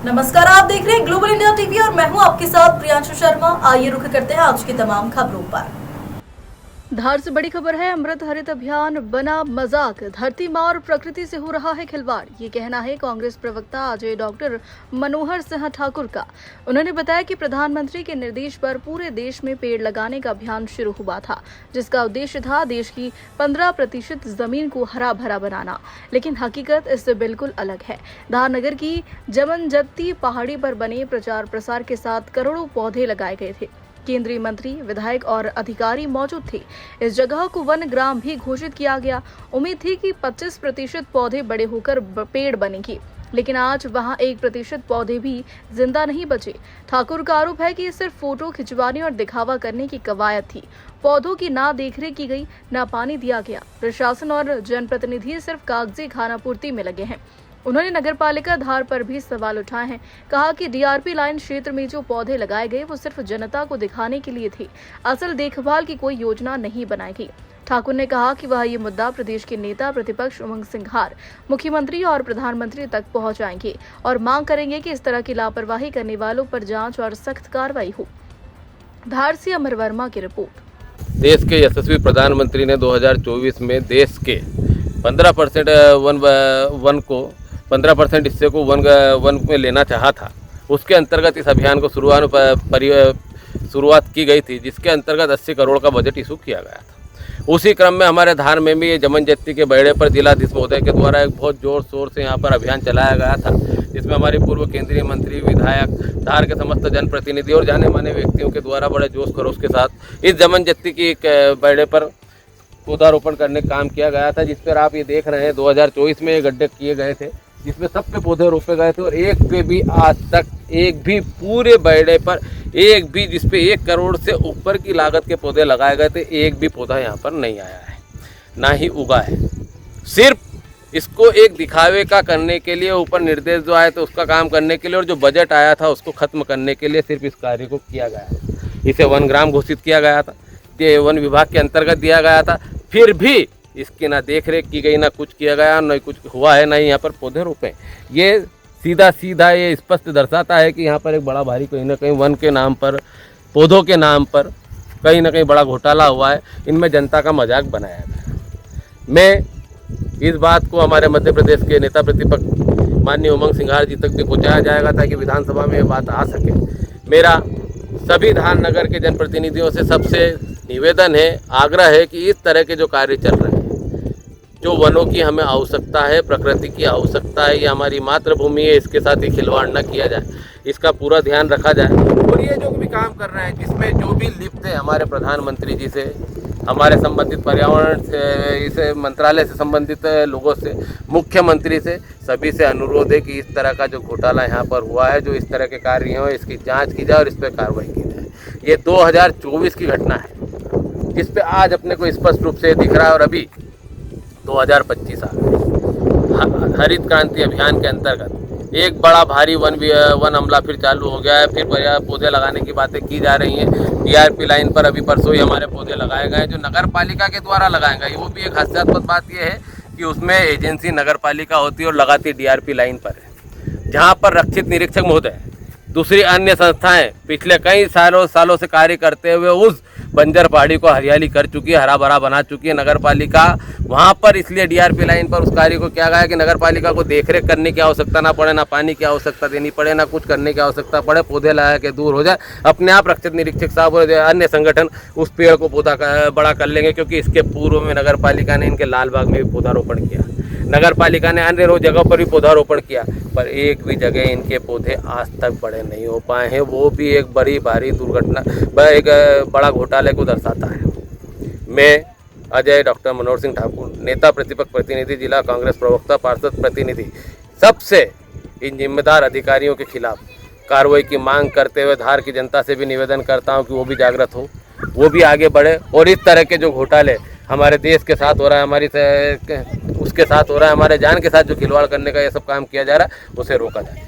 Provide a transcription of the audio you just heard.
नमस्कार, आप देख रहे हैं ग्लोबल इंडिया टीवी और मैं हूं आपके साथ प्रियांशु शर्मा। आइए रुख करते हैं आज की तमाम खबरों पर। धार से बड़ी खबर है, अमृत हरित अभियान बना मजाक, धरती मां और प्रकृति से हो रहा है खिलवाड़। ये कहना है कांग्रेस प्रवक्ता अजय डॉक्टर मनोहर सिंह ठाकुर का। उन्होंने बताया कि प्रधानमंत्री के निर्देश पर पूरे देश में पेड़ लगाने का अभियान शुरू हुआ था, जिसका उद्देश्य था देश की 15% जमीन को हरा भरा बनाना। लेकिन हकीकत इससे बिल्कुल अलग है। धार नगर की जमनजत्ती पहाड़ी पर बने प्रचार प्रसार के साथ करोड़ों पौधे लगाए गए थे। केंद्रीय मंत्री, विधायक और अधिकारी मौजूद थे। इस जगह को वन ग्राम भी घोषित किया गया। उम्मीद थी कि 25% पौधे बड़े होकर पेड़ बनेंगे, लेकिन आज वहां 1% पौधे भी जिंदा नहीं बचे। ठाकुर का आरोप है कि ये सिर्फ फोटो खिंचवाने और दिखावा करने की कवायद थी। पौधों की ना देखरेख की गई, ना पानी दिया गया। प्रशासन और जनप्रतिनिधि सिर्फ कागजी खानापूर्ति में लगे हैं। उन्होंने नगरपालिका धार पर भी सवाल उठाए हैं। कहा कि डीआरपी लाइन क्षेत्र में जो पौधे लगाए गए वो सिर्फ जनता को दिखाने के लिए थे, असल देखभाल की कोई योजना नहीं बनाई गई। ठाकुर ने कहा कि वह ये मुद्दा प्रदेश के नेता प्रतिपक्ष उमंग सिंघार, मुख्यमंत्री और प्रधानमंत्री तक पहुंचाएंगे और मांग करेंगे कि इस तरह की लापरवाही करने वालों पर जांच और सख्त कार्रवाई हो। धार से अमर वर्मा की रिपोर्ट। देश के यशस्वी प्रधानमंत्री ने 2024 में देश के 15% हिस्से को वन में लेना चाहा था। उसके अंतर्गत इस अभियान को शुरुआत की गई थी, जिसके अंतर्गत 80 करोड़ का बजट इशू किया गया था। उसी क्रम में हमारे धार में भी ये जमनजत्ती के बेड़े पर जिलाधीश महोदय के द्वारा एक बहुत जोर शोर से यहाँ पर अभियान चलाया गया था, जिसमें हमारे पूर्व केंद्रीय मंत्री, विधायक, धार के समस्त जनप्रतिनिधि और जाने माने व्यक्तियों के द्वारा बड़े जोश खरोश के साथ इस जमनजत्ती की एक बेड़े पर पौधारोपण करने का काम किया गया था, जिस पर आप ये देख रहे हैं 2024 में ये गड्ढे किए गए थे, जिसमें सब पे पौधे रोपे गए थे और एक पे भी आज तक एक भी पूरे बेड़े पर एक भी जिसपे 1 करोड़ से ऊपर की लागत के पौधे लगाए गए थे, एक भी पौधा यहाँ पर नहीं आया है, ना ही उगा है। सिर्फ इसको एक दिखावे का करने के लिए, ऊपर निर्देश जो आए थे उसका काम करने के लिए और जो बजट आया था उसको खत्म करने के लिए सिर्फ इस कार्य को किया गया है। इसे वन ग्राम घोषित किया गया था, ये वन विभाग के अंतर्गत दिया गया था, फिर भी इसकी ना देखरेख की गई, ना कुछ किया गया, ना कुछ हुआ है, ना ही यहाँ पर पौधे रोपे। ये सीधा ये स्पष्ट दर्शाता है कि यहाँ पर एक बड़ा भारी कहीं ना कहीं वन के नाम पर, पौधों के नाम पर कहीं ना कहीं बड़ा घोटाला हुआ है। इनमें जनता का मजाक बनाया गया। मैं इस बात को हमारे मध्य प्रदेश के नेता प्रतिपक्ष माननीय उमंग सिंघार जी तक भी पहुँचाया जाएगा, ताकि विधानसभा में ये बात आ सके। मेरा सभी धार नगर के जनप्रतिनिधियों से सबसे निवेदन है, आग्रह है कि इस तरह के जो कार्य चल रहे हैं, जो वनों की हमें आवश्यकता है, प्रकृति की आवश्यकता है, ये हमारी मातृभूमि है, इसके साथ ही खिलवाड़ न किया जाए, इसका पूरा ध्यान रखा जाए। और ये जो भी काम कर रहे हैं, जिसमें जो भी लिप्त है, हमारे प्रधानमंत्री जी से, हमारे संबंधित पर्यावरण से, इस मंत्रालय से संबंधित लोगों से, मुख्यमंत्री से, सभी से अनुरोध है कि इस तरह का जो घोटाला यहाँ पर हुआ है, जो इस तरह के कार्य हो, इसकी जांच की जाए और इस पर कार्रवाई की जाए। ये 2024 की घटना है, जिस पे आज अपने को स्पष्ट रूप से दिख रहा है। और अभी 2025 आ गया। हरित क्रांति अभियान के अंतर्गत एक बड़ा भारी वन हमला फिर चालू हो गया है। फिर पौधे लगाने की बातें की जा रही हैं। डीआरपी लाइन पर अभी परसों ही हमारे पौधे लगाए गए, जो नगर पालिका के द्वारा लगाए गए। वो भी एक हास्यास्पद बात यह है कि उसमें एजेंसी नगर पालिका होती है और लगाती डीआरपी लाइन पर है, जहाँ पर रक्षित निरीक्षक महोदय, दूसरी अन्य संस्थाएं पिछले कई सालों से कार्य करते हुए उस बंजर पहाड़ी को हरियाली कर चुकी है, हरा भरा बना चुकी है। नगर पालिका वहाँ पर इसलिए डीआरपी लाइन पर उस कार्य को किया गया है कि नगर पालिका को देखरेख करने की आवश्यकता ना पड़े, ना पानी की आवश्यकता देनी पड़े, ना कुछ करने की आवश्यकता पड़े, पौधे लगा के दूर हो जाए। अपने आप रक्षित निरीक्षक साहब और अन्य संगठन उस पेड़ को पौधा बड़ा कर लेंगे, क्योंकि इसके पूर्व में नगर पालिका ने इनके लालबाग में भी पौधारोपण किया, नगर पालिका ने अन्य जगहों पर भी पौधारोपण किया, पर एक भी जगह इनके पौधे आज तक बड़े नहीं हो पाए हैं। वो भी एक बड़ी भारी दुर्घटना, एक बड़ा घोटाले को दर्शाता है। मैं अजय डॉक्टर मनोहर सिंह ठाकुर, नेता प्रतिपक्ष प्रतिनिधि, जिला कांग्रेस प्रवक्ता, पार्षद प्रतिनिधि, सबसे इन जिम्मेदार अधिकारियों के खिलाफ कार्रवाई की मांग करते हुए धार की जनता से भी निवेदन करता हूं कि वो भी जागृत हो, वो भी आगे बढ़े और इस तरह के जो घोटाले हमारे देश के साथ हो रहा है, उसके साथ हो रहा है, हमारे जान के साथ जो खिलवाड़ करने का ये सब काम किया जा रहा है, उसे रोका जाए।